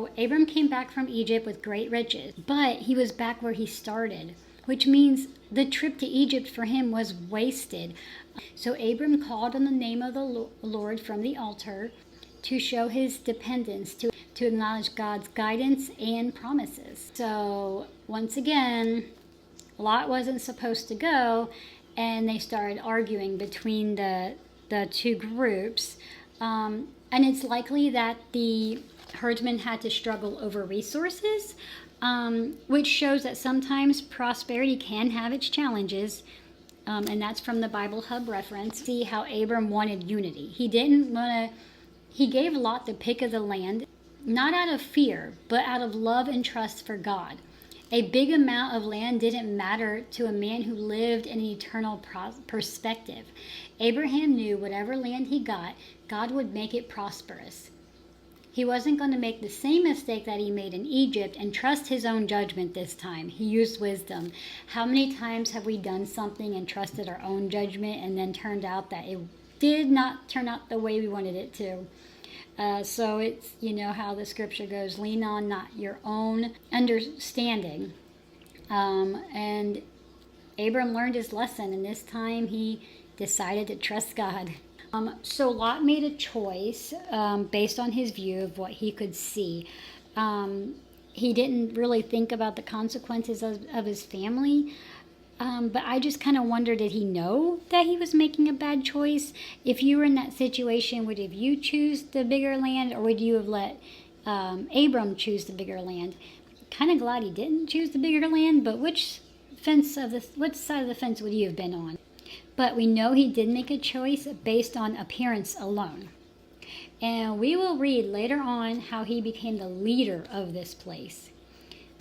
So Abram came back from Egypt with great riches, but he was back where he started, which means the trip to Egypt for him was wasted. So Abram called on the name of the Lord from the altar to show his dependence, to acknowledge God's guidance and promises. So once again, Lot wasn't supposed to go, and they started arguing between the two groups. And it's likely that the herdsmen had to struggle over resources, which shows that sometimes prosperity can have its challenges. And that's from the Bible Hub reference. See how Abram wanted unity. He didn't want to, he gave Lot the pick of the land, not out of fear, but out of love and trust for God. A big amount of land didn't matter to a man who lived in an eternal perspective. Abraham knew whatever land he got, God would make it prosperous. He wasn't going to make the same mistake that he made in Egypt and trust his own judgment this time. He used wisdom. How many times have we done something and trusted our own judgment and then turned out that it did not turn out the way we wanted it to? So it's, you know how the scripture goes, lean on not your own understanding. And Abram learned his lesson, and this time he decided to trust God. So Lot made a choice based on his view of what he could see. He didn't really think about the consequences of his family. But I just kind of wonder, did he know that he was making a bad choice? If you were in that situation, would have you choose the bigger land, or would you have let Abram choose the bigger land? Kind of glad he didn't choose the bigger land, but which side of the fence would you have been on? But we know he did make a choice based on appearance alone. And we will read later on how he became the leader of this place.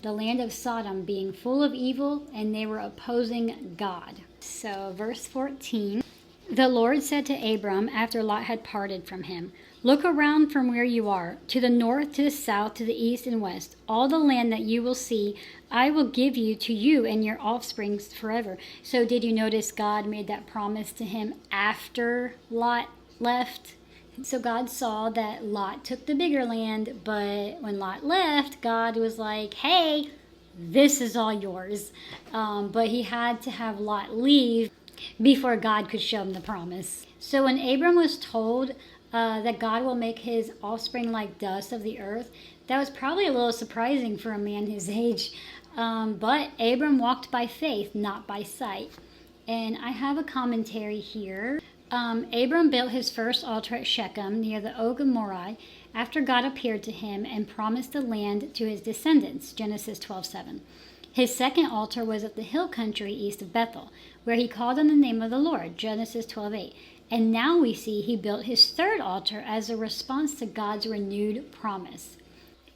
The land of Sodom being full of evil, and they were opposing God. So verse 14, the Lord said to Abram after Lot had parted from him, look around from where you are, to the north, to the south, to the east and west. All the land that you will see, I will give to you and your offspring forever. So did you notice God made that promise to him after Lot left? So God saw that Lot took the bigger land, but when Lot left, God was like, hey, this is all yours. But he had to have Lot leave before God could show him the promise. So when Abram was told that God will make his offspring like dust of the earth, that was probably a little surprising for a man his age. But Abram walked by faith, not by sight. And I have a commentary here. Abram built his first altar at Shechem near the Oak of Moreh after God appeared to him and promised the land to his descendants, Genesis 12:7. His second altar was at the hill country east of Bethel, where he called on the name of the Lord, Genesis 12:8. And now we see he built his third altar as a response to God's renewed promise.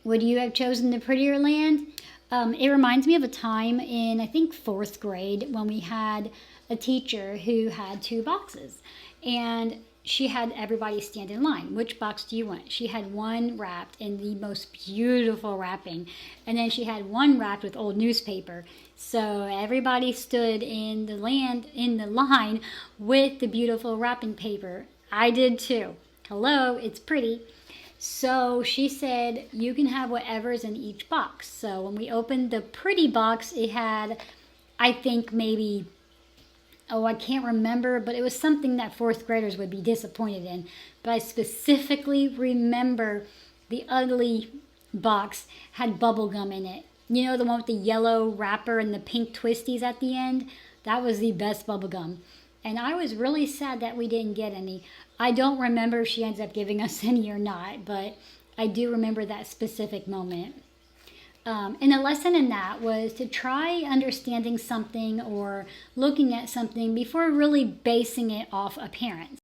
Would you have chosen the prettier land? It reminds me of a time in, I think, 4th grade when we had a teacher who had 2 boxes, and she had everybody stand in line. Which box do you want? She had one wrapped in the most beautiful wrapping, and then she had one wrapped with old newspaper. So everybody stood in the line with the beautiful wrapping paper. I did too. Hello, it's pretty. So she said, you can have whatever's in each box. So when we opened the pretty box, it had, I think maybe, I can't remember, but it was something that 4th graders would be disappointed in. But I specifically remember the ugly box had bubble gum in it. You know, the one with the yellow wrapper and the pink twisties at the end? That was the best bubble gum. And I was really sad that we didn't get any. I don't remember if she ends up giving us any or not, but I do remember that specific moment. And the lesson in that was to try understanding something or looking at something before really basing it off appearance.